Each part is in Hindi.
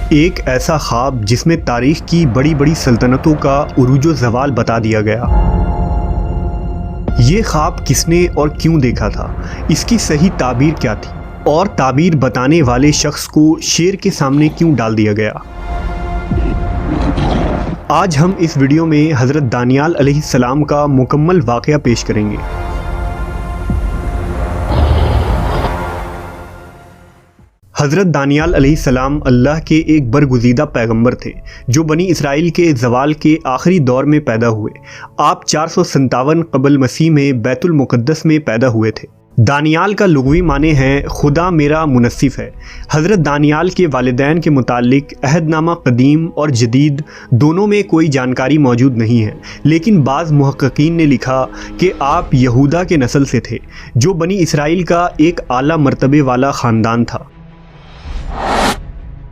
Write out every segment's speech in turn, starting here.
एक ऐसा ख्वाब जिसमें तारीख की बड़ी बड़ी सल्तनतों का उरूज व ज़वाल बता दिया गया। ये ख्वाब किसने और क्यों देखा था, इसकी सही ताबीर क्या थी और ताबीर बताने वाले शख्स को शेर के सामने क्यों डाल दिया गया। आज हम इस वीडियो में हज़रत दानियाल अलैहिस्सलाम का मुकम्मल वाक़या पेश करेंगे। हज़रत दानियाल अलैहिस्सलाम अल्लाह के एक बरगुज़ीदा पैगंबर थे जो बनी इसराइल के ज़वाल के आखिरी दौर में पैदा हुए। आप 457 क़ब्ल मसीह में बैतुल मुक़द्दस में पैदा हुए थे। दानियाल का लुग़वी माने हैं खुदा मेरा मुनस्सिफ़ है। हज़रत दानियाल के वालिदैन के मुतालिक अहदनामा क़दीम और जदीद दोनों में कोई जानकारी मौजूद नहीं है, लेकिन बाज़ मुहक्किकीन ने लिखा कि आप यहूदा के नस्ल से थे जो बनी इसराइल का एक आला मर्तबे वाला ख़ानदान था।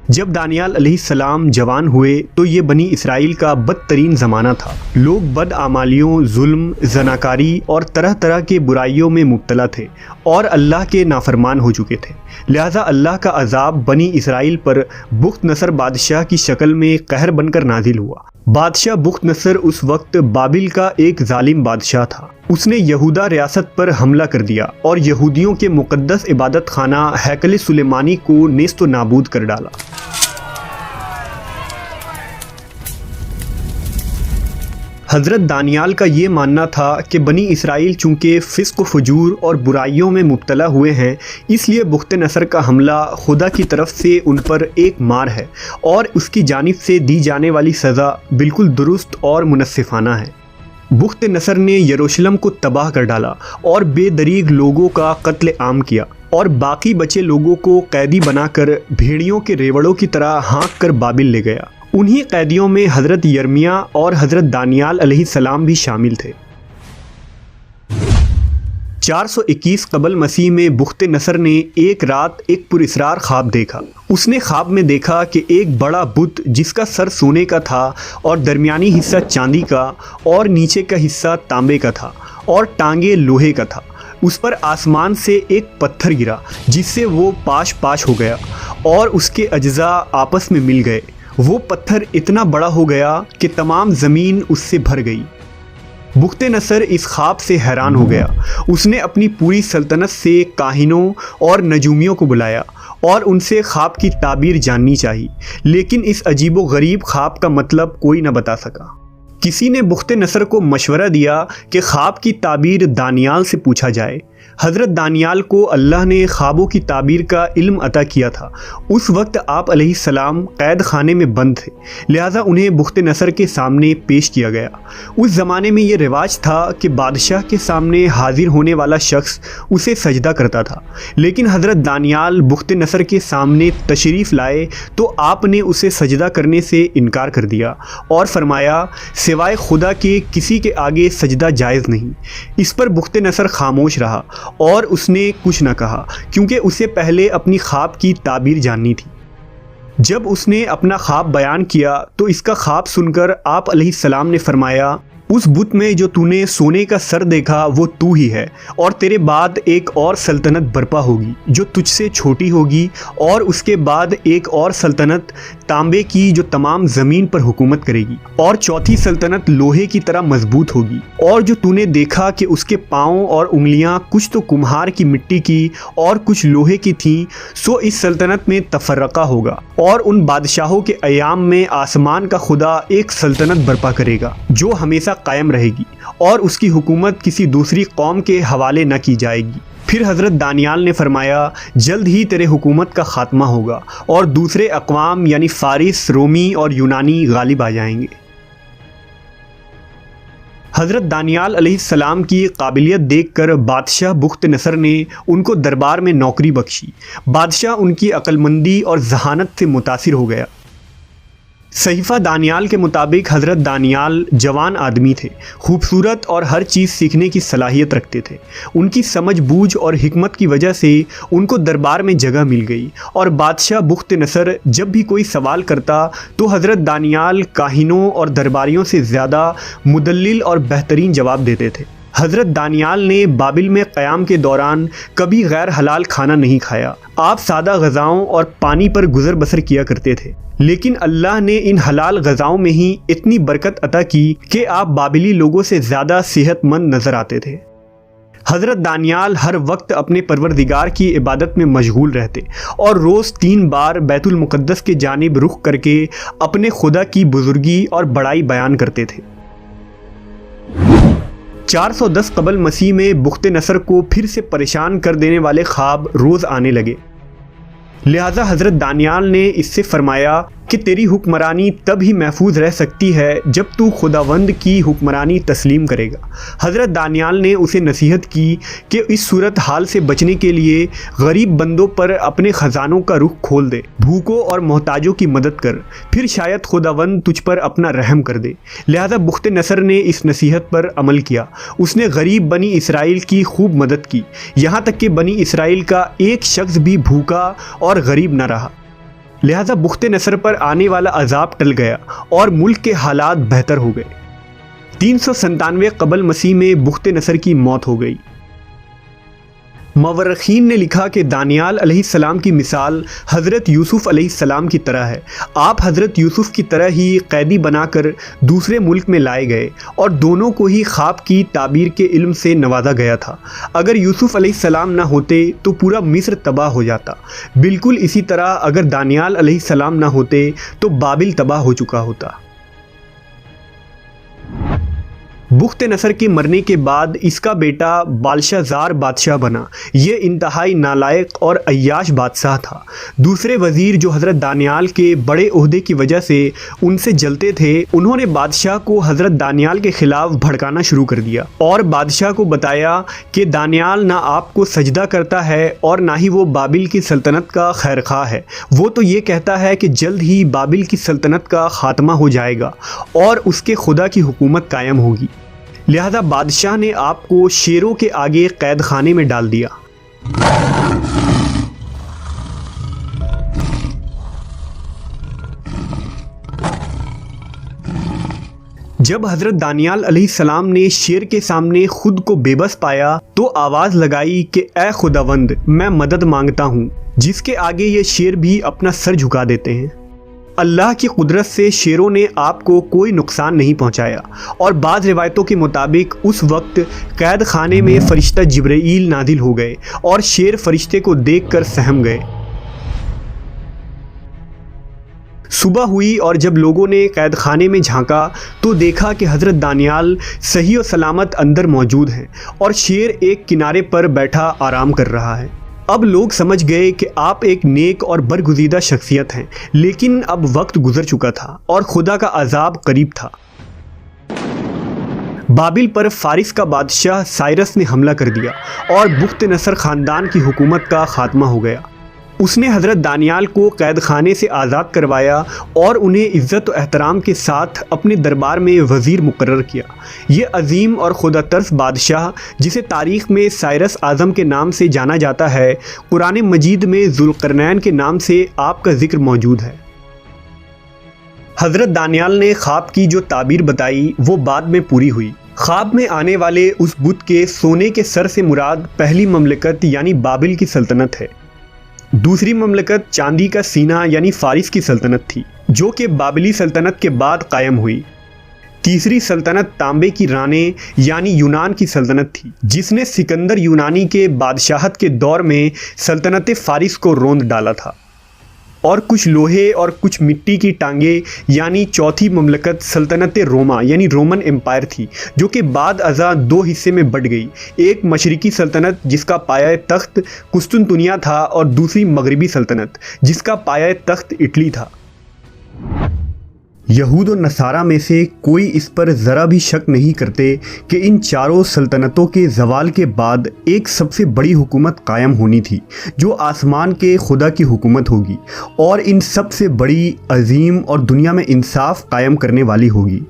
जब दानियाल अलैहिस्सलाम जवान हुए तो ये बनी इसराइल का बदतरीन ज़माना था। लोग बदआमालियों, जुल्म, ज़नाकारी और तरह तरह के बुराइयों में मुब्तला थे और अल्लाह के नाफरमान हो चुके थे। लिहाजा अल्लाह का अज़ाब बनी इसराइल पर बुख्त नसर बादशाह की शक्ल में कहर बनकर नाजिल हुआ। बादशाह बुख्त नसर उस वक्त बाबिल का एक जालिम बादशाह था। उसने यहूदा रियासत पर हमला कर दिया और यहूदियों के मुक़द्दस इबादत खाना हैकल सुलेमानी को नेस्तो नाबूद कर डाला। हज़रत दानियाल का ये मानना था कि बनी इसराइल चूँकि फ़िस्क़ व फ़ुजूर और बुराइयों में मुब्तला हुए हैं, इसलिए बुख्त नसर का हमला खुदा की तरफ से उन पर एक मार है और उसकी जानिब से दी जाने वाली सज़ा बिल्कुल दुरुस्त और मुनस्सिफ़ाना है। बुख्त नसर ने यरूशलेम को तबाह कर डाला और बेदरीग लोगों का कत्ल आम किया और बाकी बचे लोगों को कैदी बनाकर भेड़ियों के रेवड़ों की तरह हाँक कर बाबिल ले गया। उन्हीं कैदियों में हज़रत यर्मिया और हज़रत दानियाल अलैहिस्सलाम भी शामिल थे। 421 क़ब्ल मसीह में बुख्त नसर ने एक रात एक पुरस्रार ख्वाब देखा। उसने ख्वाब में देखा कि एक बड़ा बुत जिसका सर सोने का था और दरमियानी हिस्सा चांदी का और नीचे का हिस्सा तांबे का था और टांगे लोहे का था। उस पर आसमान से एक पत्थर गिरा जिससे वो पाश पाश हो गया और उसके अज्जा आपस में मिल गए। वो पत्थर इतना बड़ा हो गया कि तमाम ज़मीन उससे भर गई। बुख्त नसर इस ख्वाब से हैरान हो गया। उसने अपनी पूरी सल्तनत से काहिनों और नजूमियों को बुलाया और उनसे ख्वाब की ताबीर जाननी चाहिए, लेकिन इस अजीबो गरीब ख्वाब का मतलब कोई न बता सका। किसी ने बुख्त नसर को मशवरा दिया कि ख्वाब की ताबीर दानियाल से पूछा जाए। हज़रत दानियाल को अल्लाह ने ख्वाबों की ताबीर का इल्म अता किया था। उस वक्त आप अलैहिस्सलाम कैद खाने में बंद थे, लिहाजा उन्हें बुख्त नसर के सामने पेश किया गया। उस ज़माने में ये रिवाज था कि बादशाह के सामने हाजिर होने वाला शख्स उसे सजदा करता था, लेकिन हज़रत दानियाल बुख्त नसर के सामने तशरीफ़ लाए तो आपने उसे सजदा करने से इनकार कर दिया और फरमाया, सिवाय खुदा के किसी के आगे सजदा जायज़ नहीं। इस पर बुख्त नसर खामोश रहा और उसने कुछ न कहा, क्योंकि उसे पहले अपनी ख्वाब की ताबीर जाननी थी। जब उसने अपना ख्वाब बयान किया तो इसका ख्वाब सुनकर आप अलैहिस्सलाम ने फरमाया, उस बुत में जो तूने सोने का सर देखा वो तू ही है और तेरे बाद एक और सल्तनत बर्पा होगी जो तुझसे छोटी होगी और उसके बाद एक और सल्तनत तांबे की जो तमाम ज़मीन पर हुकूमत करेगी और चौथी सल्तनत लोहे की तरह मजबूत होगी। और जो तूने देखा कि उसके पाँव और उंगलियां कुछ तो कुम्हार की मिट्टी की और कुछ लोहे की थीं, सो इस सल्तनत में तफर्रका होगा और उन बादशाहों के अयाम में आसमान का खुदा एक सल्तनत बर्पा करेगा जो हमेशा कायम रहेगी और उसकी हुकूमत किसी दूसरी कौम के हवाले न की जाएगी। फिर हज़रत दानियाल ने फरमाया, जल्द ही तेरे हुकूमत का ख़ात्मा होगा और दूसरे अक़वाम यानी फ़ारिस, रोमी और यूनानी गालिब आ जाएंगे। हज़रत दानियाल अलैहिस्सलाम की काबिलियत देखकर बादशाह बुख्त नसर ने उनको दरबार में नौकरी बख्शी। बादशाह उनकी अक्लमंदी और जहानत से मुतासिर हो गया। सहीफ़ा दानियाल के मुताबिक हज़रत दानियाल जवान आदमी थे, खूबसूरत और हर चीज़ सीखने की सलाहियत रखते थे। उनकी समझ बूझ और हिकमत की वजह से उनको दरबार में जगह मिल गई और बादशाह बुख्त नसर जब भी कोई सवाल करता तो हज़रत दानियाल काहिनों और दरबारियों से ज़्यादा मुदल्लिल और बेहतरीन जवाब देते थे। हज़रत दानियाल ने बाबिल में क़याम के दौरान कभी गैर हलाल खाना नहीं खाया। आप सादा ग़िज़ाओं और पानी पर गुज़र बसर किया करते थे, लेकिन अल्लाह ने इन हलाल ग़िज़ाओं में ही इतनी बरकत अता की कि आप बाबिली लोगों से ज़्यादा सेहतमंद नज़र आते थे। हज़रत दानियाल हर वक्त अपने परवरदिगार की इबादत में मशगूल रहते और रोज़ 3 बार बैतुल मुक़द्दस के जानिब रुख करके अपने खुदा की बुज़ुर्गी और बड़ाई बयान करते थे। 410 कबल मसीह में बुख्ते नसर को फिर से परेशान कर देने वाले ख्वाब रोज़ आने लगे। लिहाजा हज़रत दानियाल ने इससे फरमाया कि तेरी हुक्मरानी तब ही महफूज रह सकती है जब तू खुदावंद की हुक्मरानी तस्लीम करेगा। हज़रत दानियाल ने उसे नसीहत की कि इस सूरत हाल से बचने के लिए गरीब बंदों पर अपने ख़जानों का रुख खोल दे, भूखों और मोहताजों की मदद कर, फिर शायद खुदावंद तुझ पर अपना रहम कर दे। लिहाजा बुख्ते नसर ने इस नसीहत पर अमल किया। उसने गरीब बनी इसराइल की खूब मदद की, यहाँ तक कि बनी इसराइल का एक शख्स भी भूखा और गरीब न रहा। लिहाजा बुख्ते नसर पर आने वाला अजाब टल गया और मुल्क के हालात बेहतर हो गए। 397 कबल मसीह में बुख्ते नसर की मौत हो गई। मवर्रखीन ने लिखा कि दानियाल अलैहिस्सलाम की मिसाल हज़रत यूसुफ़ अलैहिस्सलाम की तरह है। आप हज़रत यूसुफ़ की तरह ही कैदी बनाकर दूसरे मुल्क में लाए गए और दोनों को ही ख्वाब की ताबीर के इल्म से नवाजा गया था। अगर यूसुफ़ अलैहिस्सलाम ना होते तो पूरा मिस्र तबाह हो जाता। बिल्कुल इसी तरह अगर दानियाल अलैहिस्सलाम ना होते तो बाबिल तबाह हो चुका होता। बुख्ते नसर के मरने के बाद इसका बेटा बालशाज़ार बादशाह बना। ये इंतहाई नालायक और अय्याश बादशाह था। दूसरे वज़ीर जो हज़रत दानियाल के बड़े ओहदे की वजह से उनसे जलते थे, उन्होंने बादशाह को हज़रत दानियाल के ख़िलाफ़ भड़काना शुरू कर दिया और बादशाह को बताया कि दानियाल ना आपको सजदा करता है और ना ही वो बाबिल की सल्तनत का खैरख्वाह है। वो तो ये कहता है कि जल्द ही बाबिल की सल्तनत का ख़ात्मा हो जाएगा और उसके खुदा की हुकूमत कायम होगी। लिहाजा बादशाह ने आपको शेरों के आगे कैद खाने में डाल दिया। जब हज़रत दानियाल अलैहिस्सलाम ने शेर के सामने खुद को बेबस पाया तो आवाज़ लगाई कि ए खुदावंद, मैं मदद मांगता हूँ, जिसके आगे ये शेर भी अपना सर झुका देते हैं। अल्लाह की कुदरत से शेरों ने आपको कोई नुकसान नहीं पहुंचाया और बाज़ रिवायतों के मुताबिक उस वक्त कैद खाने में फ़रिश्ता जिब्राईल नादिल हो गए और शेर फरिश्ते को देखकर सहम गए। सुबह हुई और जब लोगों ने कैद खाने में झांका तो देखा कि हज़रत दानियाल सही और सलामत अंदर मौजूद हैं और शेर एक किनारे पर बैठा आराम कर रहा है। अब लोग समझ गए कि आप एक नेक और बरगुज़ीदा शख्सियत हैं, लेकिन अब वक्त गुजर चुका था और खुदा का अजाब करीब था। बाबिल पर फारिस का बादशाह साइरस ने हमला कर दिया और बुख्ते नसर ख़ानदान की हुकूमत का ख़ात्मा हो गया। उसने हज़रत दानियाल को कैद खाने से आज़ाद करवाया और उन्हें इज़्ज़त और एहतराम के साथ अपने दरबार में वज़ीर मुकर्रर किया। ये अजीम और खुदा तरस बादशाह, जिसे तारीख़ में साइरस आज़म के नाम से जाना जाता है, कुरान मजीद में ज़ुल्क़रनैन के नाम से आपका ज़िक्र मौजूद है। हज़रत दानियाल ने ख्वाब की जो ताबीर बताई वो बाद में पूरी हुई। ख्वाब में आने वाले उस बुत के सोने के सर से मुराद पहली ममलकत यानी बाबिल की सल्तनत है। दूसरी ममलकत चांदी का सीना यानी फारिस की सल्तनत थी, जो कि बाबिली सल्तनत के बाद कायम हुई। तीसरी सल्तनत तांबे की राने यानी यूनान की सल्तनत थी, जिसने सिकंदर यूनानी के बादशाहत के दौर में सल्तनत फारिस को रोंद डाला था। और कुछ लोहे और कुछ मिट्टी की टांगे यानी चौथी ममलकत सल्तनत रोमा यानी रोमन एम्पायर थी, जो कि बाद अज़ा 2 हिस्से में बट गई। एक मशरिकी सल्तनत जिसका पाया तख्त कुस्तुनतुनिया था और दूसरी मगरिबी सल्तनत जिसका पाया तख्त इटली था। यहूद और नसारा में से कोई इस पर ज़रा भी शक नहीं करते कि इन चारों सल्तनतों के ज़वाल के बाद एक सबसे बड़ी हुकूमत कायम होनी थी, जो आसमान के खुदा की हुकूमत होगी और इन सबसे बड़ी, अजीम और दुनिया में इंसाफ कायम करने वाली होगी।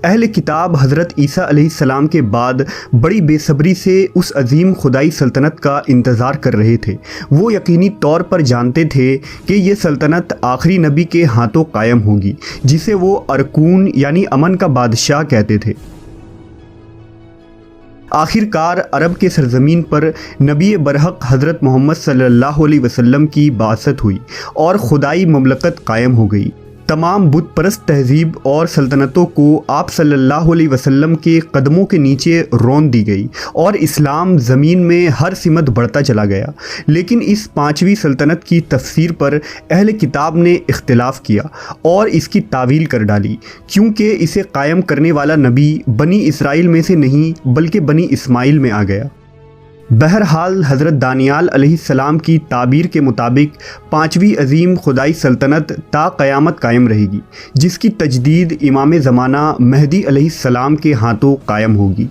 अहले किताब हज़रत ईसा अलैहिस्सलाम के बाद बड़ी बेसब्री से उस अजीम खुदाई सल्तनत का इंतज़ार कर रहे थे। वो यकीनी तौर पर जानते थे कि ये सल्तनत आखिरी नबी के हाथों कायम होगी, जिसे वो अरकून यानी अमन का बादशाह कहते थे। आखिरकार अरब के सरजमीन पर नबी बरहक हज़रत मोहम्मद सल्लल्लाहु अलैहि वसल्लम की बासत हुई और खुदाई ममलकत कायम हो गई। तमाम बुत परस्त तहजीब और सल्तनतों को आप सल्लल्लाहु अलैहि वसल्लम के कदमों के नीचे रौंद दी गई और इस्लाम ज़मीन में हर सिमत बढ़ता चला गया। लेकिन इस पाँचवीं सल्तनत की तफसीर पर अहले किताब ने इख्तिलाफ़ किया और इसकी तावील कर डाली, क्योंकि इसे कायम करने वाला नबी बनी इसराइल में से नहीं बल्कि बनी इस्माइल में आ गया। बहरहाल हज़रत दानियाल अलैहिस्सलाम की ताबीर के मुताबिक पाँचवीं अजीम खुदाई सल्तनत ता क़यामत कायम रहेगी, जिसकी तजदीद इमाम ज़माना महदी अलैहिस्सलाम के हाथों कायम होगी।